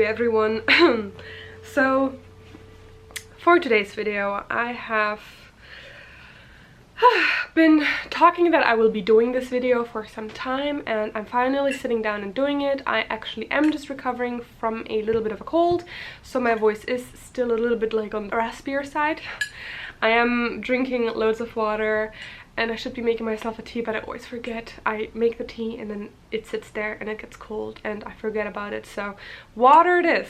everyone. So for today's video I have been talking that I will be doing this video for some time, and I'm finally sitting down and doing it. I actually am just recovering from a little bit of a cold, so my voice is still a little bit like on the raspier side. I am drinking loads of water and I should be making myself a tea, but I always forget. I make the tea and then it sits there and it gets cold and I forget about it, so water it is.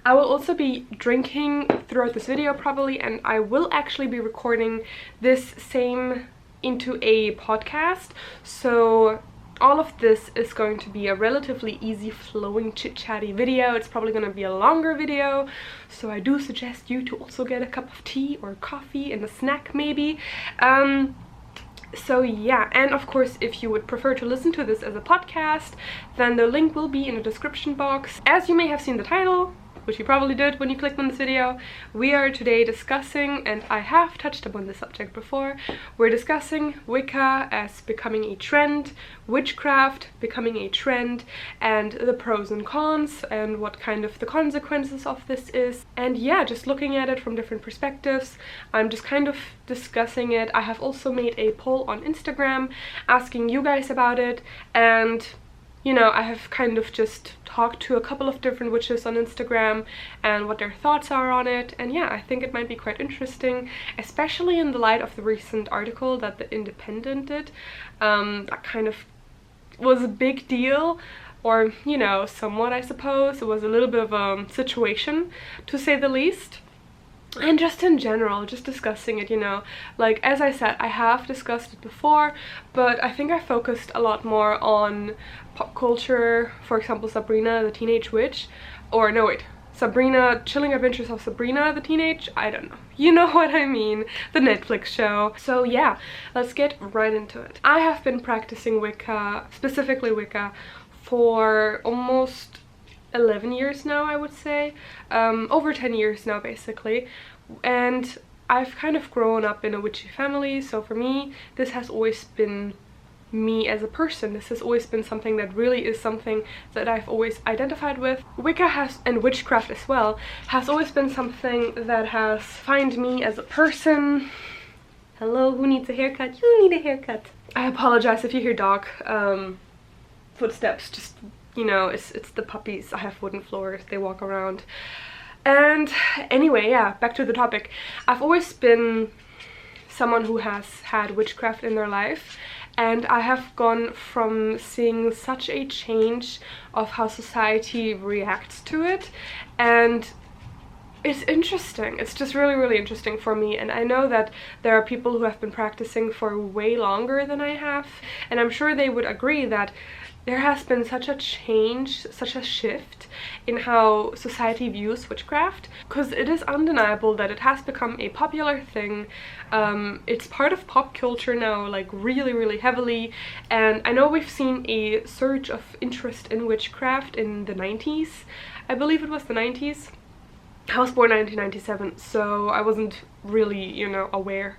I will also be drinking throughout this video probably, and I will actually be recording this same into a podcast, so all of this is going to be a relatively easy flowing chit-chatty video. It's probably going to be a longer video, so I do suggest you to also get a cup of tea or coffee and a snack maybe. So yeah, and of course if you would prefer to listen to this as a podcast, then the link will be in the description box. As you may have seen the title, which you probably did when you clicked on this video, we are today discussing, and I have touched upon this subject before, we're discussing Wicca as becoming a trend, witchcraft becoming a trend, and the pros and cons, and what kind of the consequences of this is. And yeah, just looking at it from different perspectives. I'm just kind of discussing it. I have also made a poll on Instagram asking you guys about it, and you know, I have kind of just talked to a couple of different witches on Instagram and what their thoughts are on it, and yeah, I think it might be quite interesting, especially in the light of the recent article that The Independent did. That kind of was a big deal, or you know, somewhat I suppose. It was a little bit of a situation, to say the least. And just in general, just discussing it, you know, like as I said, I have discussed it before, but I think I focused a lot more on pop culture, for example Sabrina the Teenage Witch, or no wait, Sabrina, Chilling Adventures of Sabrina the Teenage, I don't know, you know what I mean, the Netflix show. So yeah, let's get right into it. I have been practicing Wicca, specifically Wicca, for almost 11 years now, I would say, over 10 years now basically, and I've kind of grown up in a witchy family, so for me this has always been me as a person. This has always been something that really is something that I've always identified with. Wicca has, and witchcraft as well, has always been something that has defined me as a person. Hello, who needs a haircut? You need a haircut. I apologize if you hear dog footsteps, just you know, it's the puppies. I have wooden floors, they walk around. And anyway, yeah, back to the topic. I've always been someone who has had witchcraft in their life, and I have gone from seeing such a change of how society reacts to it, and it's interesting. It's just really interesting for me, and I know that there are people who have been practicing for way longer than I have, and I'm sure they would agree that there has been such a change, such a shift in how society views witchcraft, because it is undeniable that it has become a popular thing. It's part of pop culture now, like really heavily, and I know we've seen a surge of interest in witchcraft in the 90s. I believe it was the 90s. I was born in 1997, so I wasn't really, you know, aware.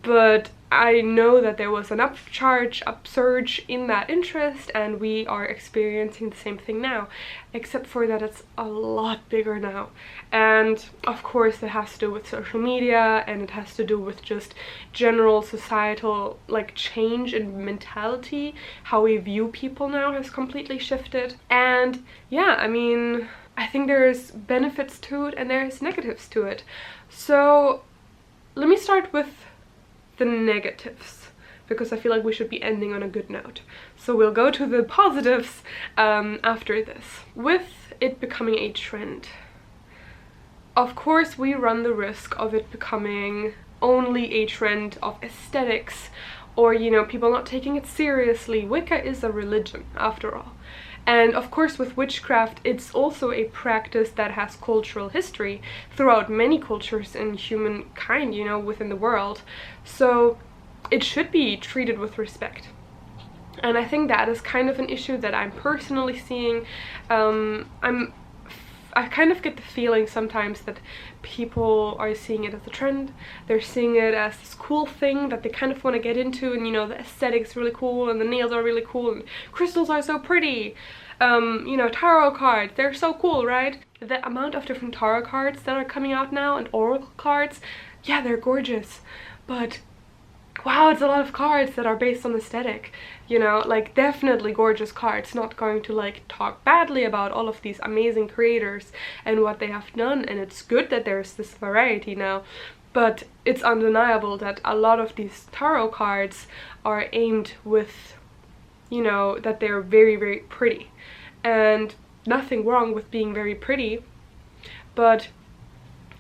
But I know that there was an upsurge in that interest, and we are experiencing the same thing now, except for that it's a lot bigger now. And of course it has to do with social media, and it has to do with just general societal like change in mentality. How we view people now has completely shifted. And yeah, I mean, I think there's benefits to it and there's negatives to it. So let me start with the negatives, because I feel like we should be ending on a good note. So we'll go to the positives after this. With it becoming a trend, of course we run the risk of it becoming only a trend of aesthetics, or you know, people not taking it seriously. Wicca is a religion after all. And of course with witchcraft, it's also a practice that has cultural history throughout many cultures in humankind, you know, within the world. So it should be treated with respect. And I think that is kind of an issue that I'm personally seeing. I kind of get the feeling sometimes that people are seeing it as a trend. They're seeing it as this cool thing that they kind of want to get into, and you know, the aesthetic's really cool and the nails are really cool and crystals are so pretty. You know, tarot cards, they're so cool, right? The amount of different tarot cards that are coming out now and oracle cards, yeah, they're gorgeous, but wow, it's a lot of cards that are based on aesthetic, you know, like definitely gorgeous cards. Not going to like talk badly about all of these amazing creators and what they have done, and it's good that there's this variety now, but it's undeniable that a lot of these tarot cards are aimed with, you know, that they're very, very pretty, and nothing wrong with being very pretty, but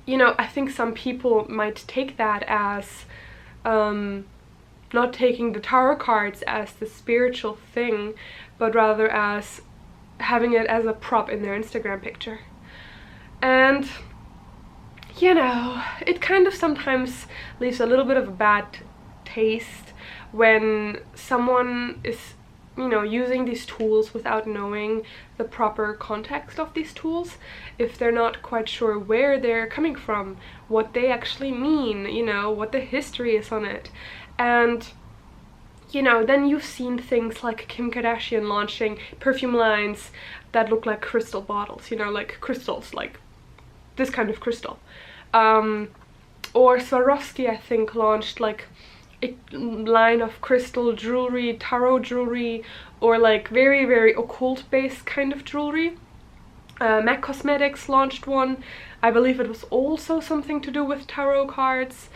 you know, I think some people might take that as not taking the tarot cards as the spiritual thing, but rather as having it as a prop in their Instagram picture. And you know, it kind of sometimes leaves a little bit of a bad taste when someone is, you know, using these tools without knowing the proper context of these tools, if they're not quite sure where they're coming from, what they actually mean, you know, what the history is on it. And you know, then you've seen things like Kim Kardashian launching perfume lines that look like crystal bottles, you know, like crystals, like this kind of crystal. Or Swarovski, I think, launched like a line of crystal jewelry, tarot jewelry, or like very, very occult based kind of jewelry. MAC Cosmetics launched one. I believe it was also something to do with tarot cards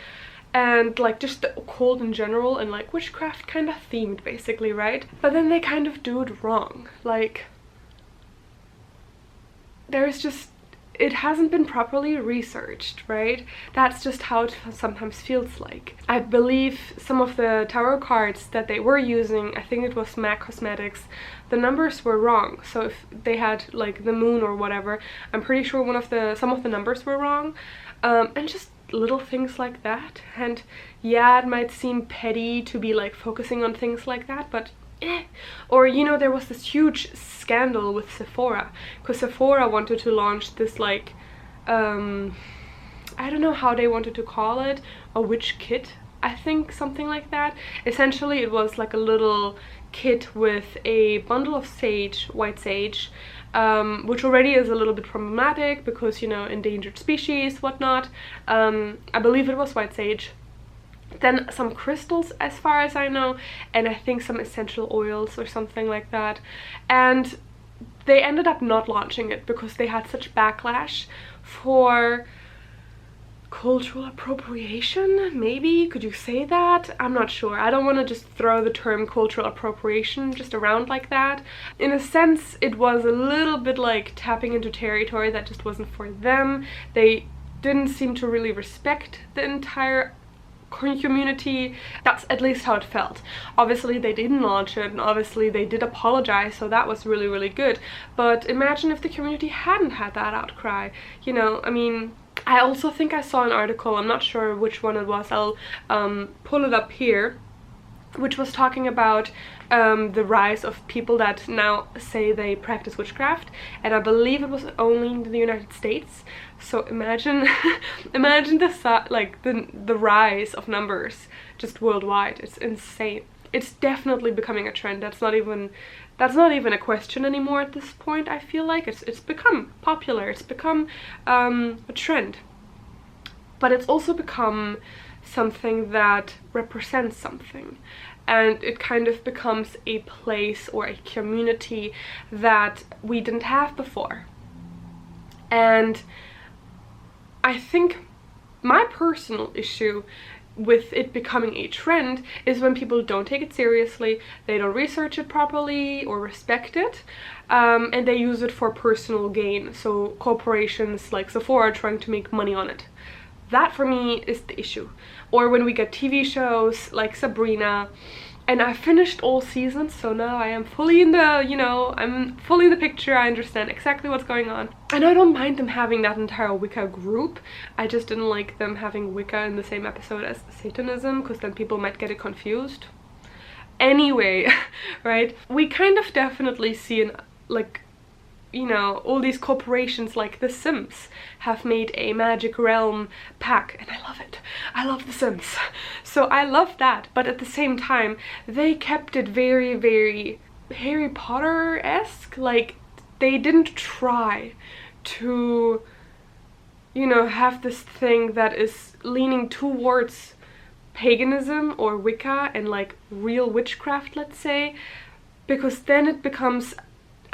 and like just the occult in general, and like witchcraft kind of themed basically, right? But then they kind of do it wrong. Like there's just, it hasn't been properly researched, right? That's just how it sometimes feels like. I believe some of the tarot cards that they were using, I think it was MAC Cosmetics, the numbers were wrong. So if they had like the moon or whatever, I'm pretty sure some of the numbers were wrong. And just little things like that. And yeah, it might seem petty to be like focusing on things like that, but or you know, there was this huge scandal with Sephora because Sephora wanted to launch this like I don't know how they wanted to call it, a witch kit, I think, something like that. Essentially it was like a little kit with a bundle of sage, white sage, which already is a little bit problematic because, you know, endangered species, whatnot. I believe it was white sage. Then some crystals, as far as I know, and I think some essential oils or something like that. And they ended up not launching it because they had such backlash for cultural appropriation, maybe? Could you say that? I'm not sure. I don't want to just throw the term cultural appropriation just around like that. In a sense, it was a little bit like tapping into territory that just wasn't for them. They didn't seem to really respect the entire community. That's at least how it felt. Obviously they didn't launch it, and obviously they did apologize, so that was really, really good. But imagine if the community hadn't had that outcry, you know. I mean, I also think I saw an article, I'm not sure which one it was, I'll pull it up here, which was talking about the rise of people that now say they practice witchcraft, and I believe it was only in the United States. So imagine imagine the rise of numbers just worldwide. It's insane. It's definitely becoming a trend. That's not even a question anymore at this point. I feel like it's become popular. It's become a trend, but it's also become something that represents something, and it kind of becomes a place or a community that we didn't have before. And I think my personal issue with it becoming a trend is when people don't take it seriously, they don't research it properly or respect it, and they use it for personal gain. So corporations like Sephora are trying to make money on it. That for me is the issue. Or when we get TV shows like Sabrina, and I finished all seasons, so now I am fully in the, you know, I'm fully in the picture. I understand exactly what's going on. And I don't mind them having that entire Wicca group. I just didn't like them having Wicca in the same episode as Satanism, because then people might get it confused. Anyway, right? We kind of definitely see you know, all these corporations like The Sims have made a magic realm pack, and I love it. I love The Sims. So I love that, but at the same time, they kept it very, very Harry Potter-esque. Like, they didn't try to, you know, have this thing that is leaning towards paganism or Wicca and like real witchcraft, let's say, because then it becomes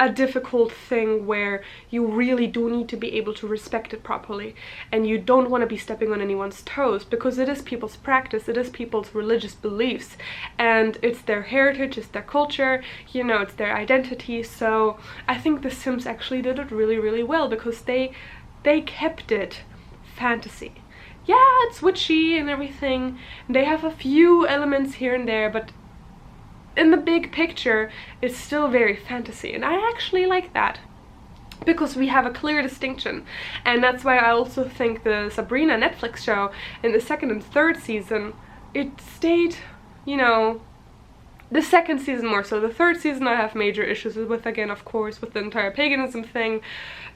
a difficult thing where you really do need to be able to respect it properly, and you don't want to be stepping on anyone's toes, because it is people's practice, it is people's religious beliefs, and it's their heritage, it's their culture, you know, it's their identity. So I think The Sims actually did it really, really well, because they kept it fantasy. Yeah, it's witchy and everything, they have a few elements here and there, but in the big picture, it's still very fantasy, and I actually like that, because we have a clear distinction. And that's why I also think the Sabrina Netflix show in the 2nd and 3rd season, it stayed, you know, the 2nd season more so. The 3rd season I have major issues with, again, of course, with the entire paganism thing.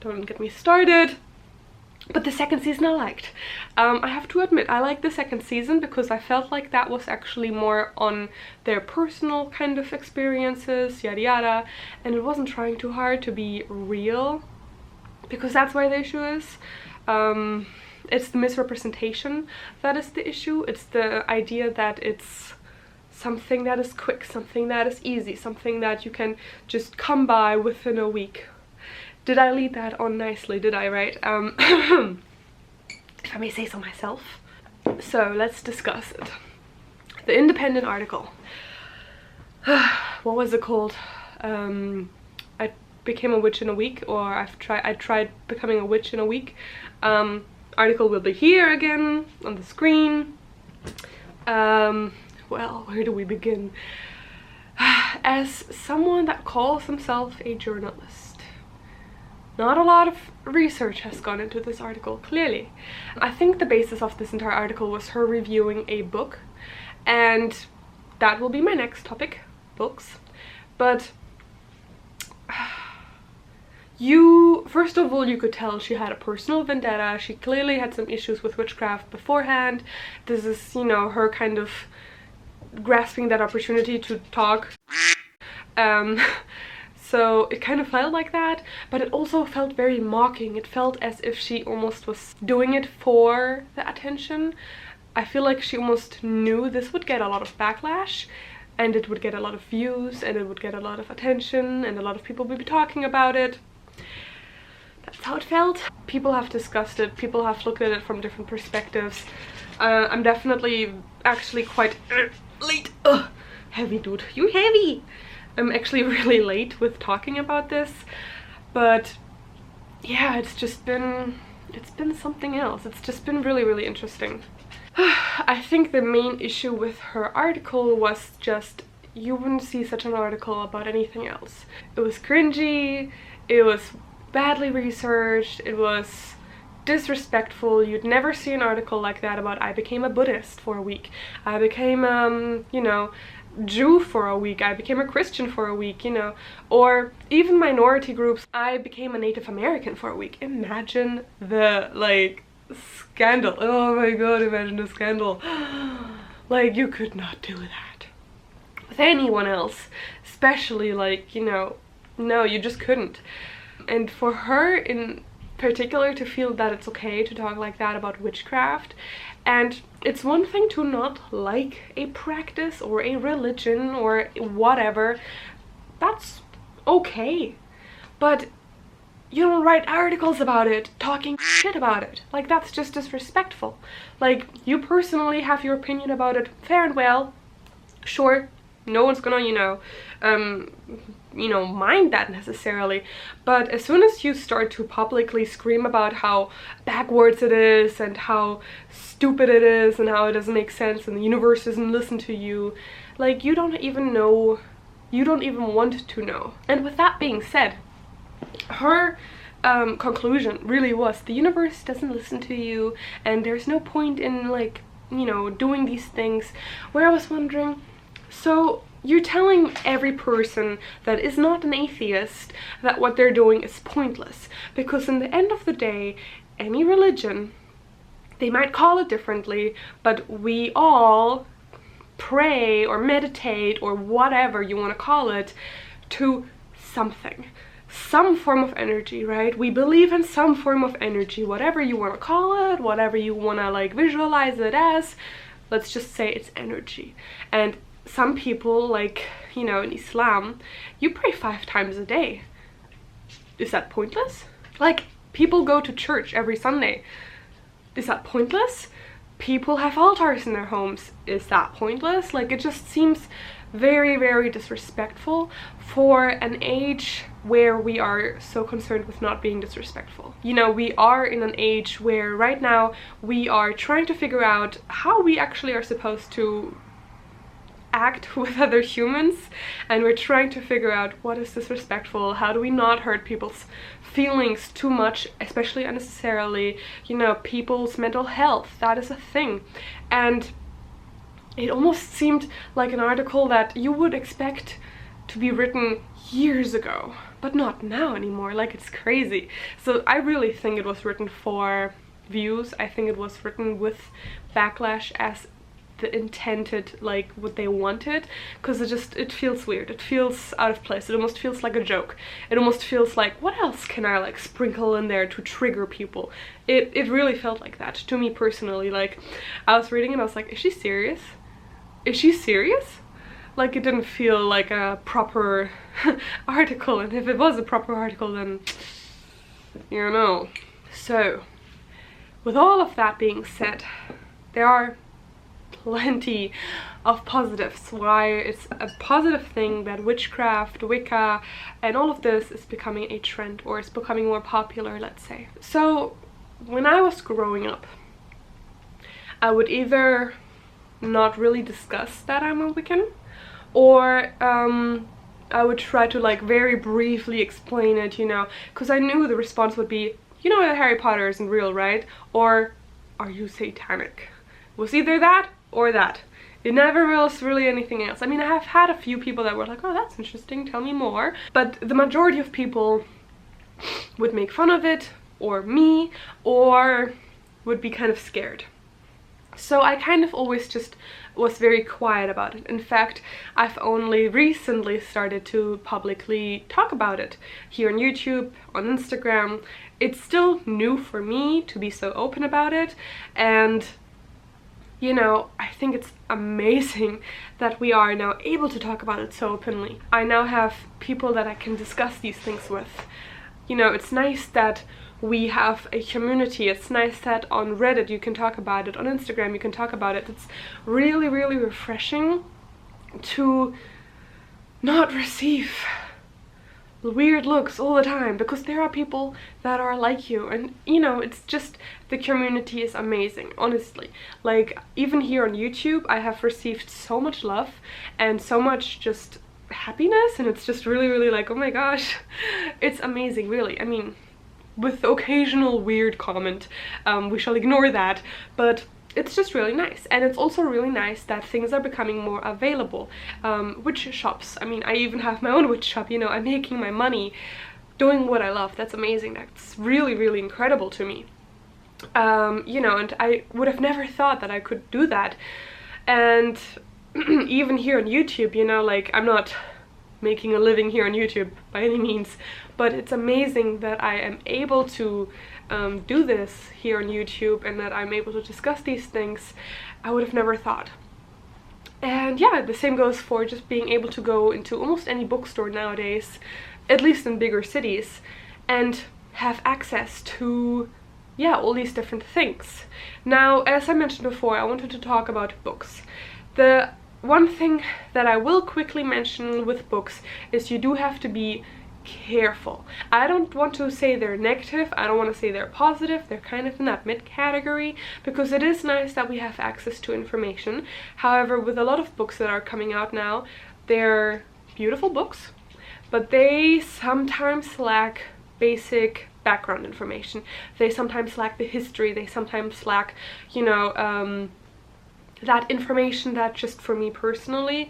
Don't get me started. But the 2nd season I liked. I have to admit, I liked the 2nd season because I felt like that was actually more on their personal kind of experiences, yada yada, and it wasn't trying too hard to be real, because that's where the issue is. It's the misrepresentation that is the issue. It's the idea that it's something that is quick, something that is easy, something that you can just come by within a week. Did I lead that on nicely? Did I, right? If I may say so myself. So let's discuss it. The Independent article. What was it called? I became a witch in a week, or I tried becoming a witch in a week. Article will be here again on the screen. Well, where do we begin? As someone that calls himself a journalist, not a lot of research has gone into this article, clearly. I think the basis of this entire article was her reviewing a book, and that will be my next topic, books. But first of all, you could tell she had a personal vendetta. She clearly had some issues with witchcraft beforehand. This is, you know, her kind of grasping that opportunity to talk. So it kind of felt like that, but it also felt very mocking. It felt as if she almost was doing it for the attention. I feel like she almost knew this would get a lot of backlash, and it would get a lot of views, and it would get a lot of attention, and a lot of people would be talking about it. That's how it felt. People have discussed it, people have looked at it from different perspectives. I'm definitely actually quite late. Ugh, heavy dude, you heavy! I'm actually really late with talking about this, but yeah, it's been something else. It's just been really, really interesting. I think the main issue with her article was just, you wouldn't see such an article about anything else. It was cringy, it was badly researched, it was disrespectful. You'd never see an article like that about I became a Buddhist for a week, I became you know, Jew for a week, I became a Christian for a week, you know, or even minority groups, I became a Native American for a week. Imagine the, like, scandal. Oh my god, imagine the scandal. Like, you could not do that with anyone else, especially, like, you know, no, you just couldn't. And for her in particular to feel that it's okay to talk like that about witchcraft, and it's one thing to not like a practice or a religion or whatever, that's okay, but you don't write articles about it, talking shit about it. Like, that's just disrespectful. Like, you personally have your opinion about it, fair and well, sure, no one's gonna, you know, mind that necessarily, but as soon as you start to publicly scream about how backwards it is and how stupid it is and how it doesn't make sense and the universe doesn't listen to you, like, you don't even know, you don't even want to know. And with that being said, her conclusion really was the universe doesn't listen to you and there's no point in, like, you know, doing these things, where I was wondering, so you're telling every person that is not an atheist that what they're doing is pointless. Because in the end of the day, any religion, they might call it differently, but we all pray or meditate or whatever you want to call it to something. Some form of energy, right? We believe in some form of energy, whatever you want to call it, whatever you want to like visualize it as. Let's just say it's energy. And some people, like, you know, in Islam, you pray 5 times a day. Is that pointless? Like, people go to church every Sunday. Is that pointless? People have altars in their homes. Is that pointless? Like, it just seems very, very disrespectful for an age where we are so concerned with not being disrespectful. You know, we are in an age where right now we are trying to figure out how we actually are supposed to act with other humans, and we're trying to figure out what is disrespectful, how do we not hurt people's feelings too much, especially unnecessarily, you know, people's mental health, that is a thing. And it almost seemed like an article that you would expect to be written years ago, but not now anymore. Like, it's crazy. So I really think it was written for views. I think it was written with backlash as the intended, like, what they wanted, because it feels weird, it feels out of place, it almost feels like a joke, it almost feels like, what else can I like sprinkle in there to trigger people? It really felt like that to me personally. Like, I was reading and I was like, is she serious? Is she serious? Like, it didn't feel like a proper article, and if it was a proper article, then you know. So with all of that being said, there are plenty of positives why it's a positive thing that witchcraft, Wicca, and all of this is becoming a trend, or it's becoming more popular, let's say. So when I was growing up, I would either not really discuss that I'm a Wiccan, or I would try to like very briefly explain it, you know, because I knew the response would be, you know that Harry Potter isn't real, right? Or, are you satanic? It was either that or that. It never was really anything else. I mean, I have had a few people that were like, oh, that's interesting, tell me more. But the majority of people would make fun of it, or me, or would be kind of scared. So I kind of always just was very quiet about it. In fact, I've only recently started to publicly talk about it here on YouTube, on Instagram. It's still new for me to be so open about it, and you know, I think it's amazing that we are now able to talk about it so openly. I now have people that I can discuss these things with. You know, it's nice that we have a community. It's nice that on Reddit you can talk about it, on Instagram you can talk about it. It's really, really refreshing to not receive weird looks all the time, because there are people that are like you, and you know, it's just, the community is amazing, honestly. Like, even here on YouTube I have received so much love and so much just happiness, and it's just really, really like, oh my gosh, it's amazing, really. I mean, with occasional weird comment, we shall ignore that, but it's just really nice. And it's also really nice that things are becoming more available. Witch shops, I mean, I even have my own witch shop, you know, I'm making my money doing what I love. That's amazing. That's really, really incredible to me. You know, and I would have never thought that I could do that. And even here on YouTube, you know, like, I'm not making a living here on YouTube by any means, but it's amazing that I am able to do this here on YouTube, and that I'm able to discuss these things. I would have never thought. And yeah, the same goes for just being able to go into almost any bookstore nowadays, at least in bigger cities, and have access to, yeah, all these different things. Now, as I mentioned before, I wanted to talk about books. The one thing that I will quickly mention with books is you do have to be careful. I don't want to say they're negative, I don't want to say they're positive, they're kind of in that mid category, because it is nice that we have access to information. However, with a lot of books that are coming out now, they're beautiful books, but they sometimes lack basic background information. They sometimes lack the history, they sometimes lack, you know, that information that just for me personally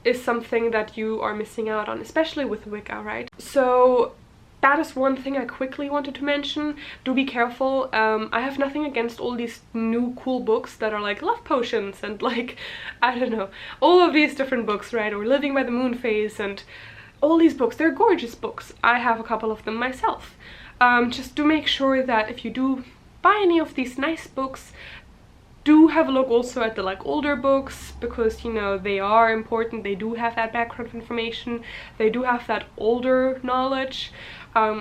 is something that you are missing out on, especially with Wicca, right? So that is one thing I quickly wanted to mention. Do be careful. I have nothing against all these new cool books that are like love potions and like, I don't know, all of these different books, right? Or Living by the Moon Phase and all these books. They're gorgeous books. I have a couple of them myself. Just do make sure that if you do buy any of these nice books, do have a look also at the like older books, because you know they are important. They do have that background information, they do have that older knowledge,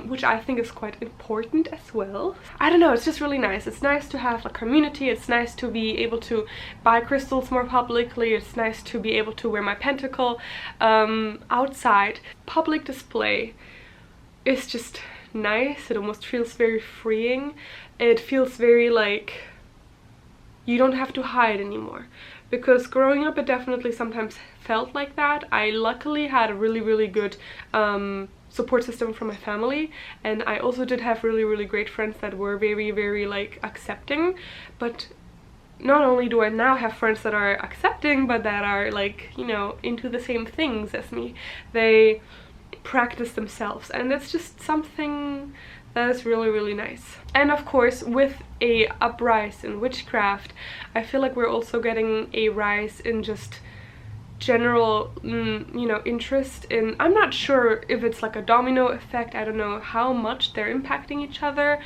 which I think is quite important as well. I don't know, it's just really nice. It's nice to have a community, it's nice to be able to buy crystals more publicly, it's nice to be able to wear my pentacle outside. Public display is just nice. It almost feels very freeing. It feels very like you don't have to hide anymore, because growing up it definitely sometimes felt like that. I luckily had a really good support system from my family, and I also did have really great friends that were very like accepting. But not only do I now have friends that are accepting, but that are like, you know, into the same things as me. They practice themselves, and it's just something that is really nice. And of course, with a uprise in witchcraft, I feel like we're also getting a rise in just general you know, interest in, I'm not sure if it's like a domino effect, I don't know how much they're impacting each other,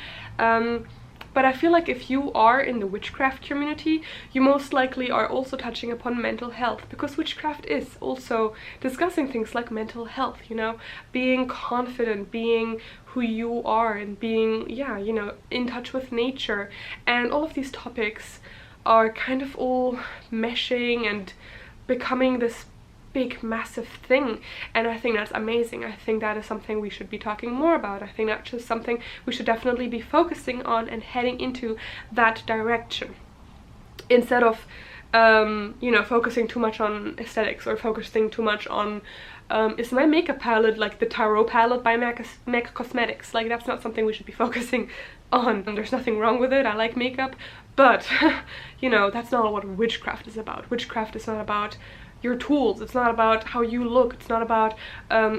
but I feel like if you are in the witchcraft community, you most likely are also touching upon mental health, because witchcraft is also discussing things like mental health, you know, being confident, being who you are, and being, yeah, you know, in touch with nature. And all of these topics are kind of all meshing and becoming this big massive thing, and I think that's amazing. I think that is something we should be talking more about. I think that's just something we should definitely be focusing on and heading into that direction, instead of you know, focusing too much on aesthetics or focusing too much on is my makeup palette like the tarot palette by MAC Cosmetics. Like, that's not something we should be focusing on. And there's nothing wrong with it, I like makeup, but you know, that's not what witchcraft is about. Witchcraft is not about your tools, it's not about how you look, it's not about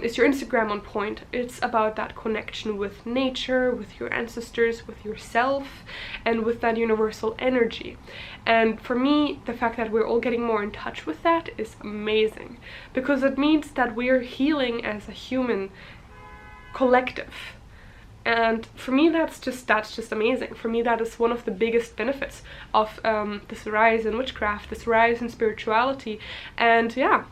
is your Instagram on point. It's about that connection with nature, with your ancestors, with yourself, and with that universal energy. And for me, the fact that we're all getting more in touch with that is amazing, because it means that we're healing as a human collective. And for me, that's just amazing. For me, that is one of the biggest benefits of this rise in witchcraft, this rise in spirituality. And yeah,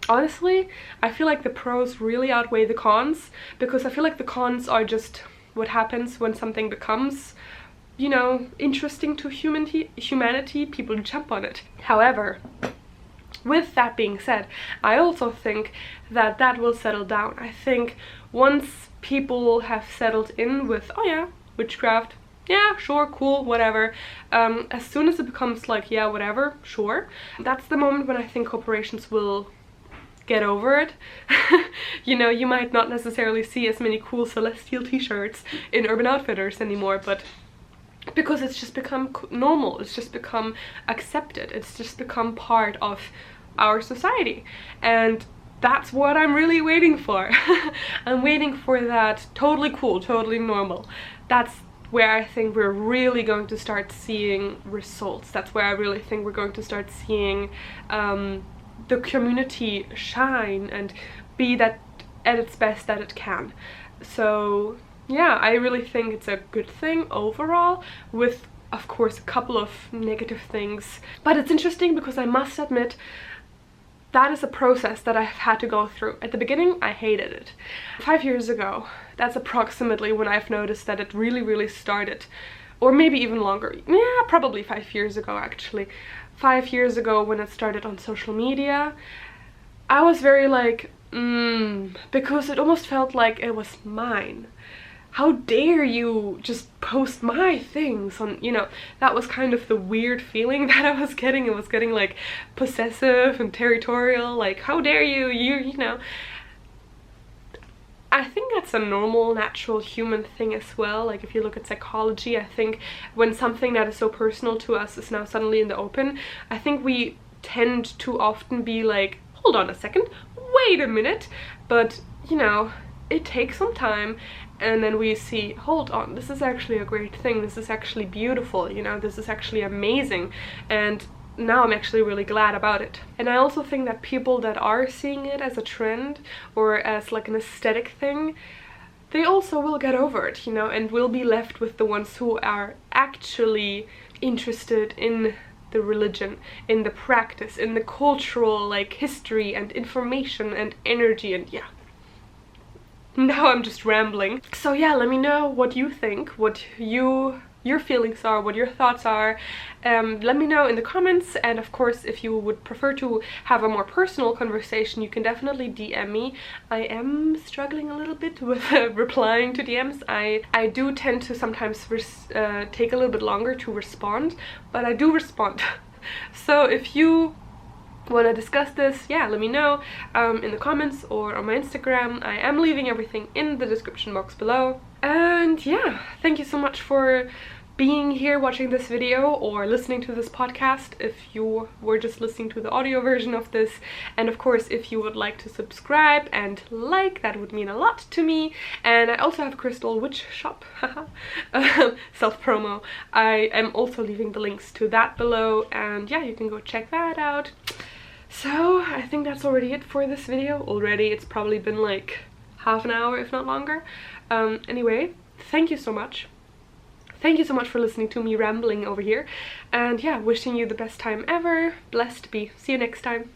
honestly, I feel like the pros really outweigh the cons, because I feel like the cons are just what happens when something becomes, you know, interesting to humanity. People jump on it. However, with that being said, I also think that that will settle down. I think once people have settled in with, oh yeah, witchcraft, yeah, sure, cool, whatever, as soon as it becomes like, yeah, whatever, sure, that's the moment when I think corporations will get over it. You know, you might not necessarily see as many cool celestial t-shirts in Urban Outfitters anymore, but because it's just become normal, it's just become accepted, it's just become part of our society. And that's what I'm really waiting for. I'm waiting for that totally cool, totally normal. That's where I think we're really going to start seeing results. That's where I really think we're going to start seeing the community shine and be that at its best that it can. So yeah, I really think it's a good thing overall, with of course a couple of negative things. But it's interesting because I must admit, that is a process that I've had to go through. At the beginning, I hated it. 5 years ago, that's approximately when I've noticed that it really started. Or maybe even longer. Yeah, probably 5 years ago, actually. 5 years ago, when it started on social media, I was very like, because it almost felt like it was mine. How dare you just post my things on, you know, that was kind of the weird feeling that I was getting. It was getting like possessive and territorial, like, how dare you, you know. I think that's a normal, natural human thing as well. Like if you look at psychology, I think when something that is so personal to us is now suddenly in the open, I think we tend to often be like, hold on a second, wait a minute. But you know, it takes some time, and then we see, hold on, this is actually a great thing, this is actually beautiful, you know, this is actually amazing, and now I'm actually really glad about it. And I also think that people that are seeing it as a trend or as like an aesthetic thing, they also will get over it, you know, and will be left with the ones who are actually interested in the religion, in the practice, in the cultural like history and information and energy. And yeah, now I'm just rambling. So yeah, let me know what you think, what your feelings are, what your thoughts are. Let me know in the comments, and of course if you would prefer to have a more personal conversation, you can definitely DM me. I am struggling a little bit with replying to DMs. I do tend to sometimes take a little bit longer to respond, but I do respond. So if you want to discuss this, yeah, let me know in the comments or on my Instagram. I am leaving everything in the description box below. And yeah, thank you so much for being here watching this video or listening to this podcast if you were just listening to the audio version of this. And of course, if you would like to subscribe and like, that would mean a lot to me. And I also have a crystal witch shop, self-promo. I am also leaving the links to that below, and yeah, you can go check that out. So I think that's already it for this video. Already it's probably been like half an hour, if not longer. Anyway, thank you so much. Thank you so much for listening to me rambling over here. And yeah, wishing you the best time ever. Blessed be. See you next time.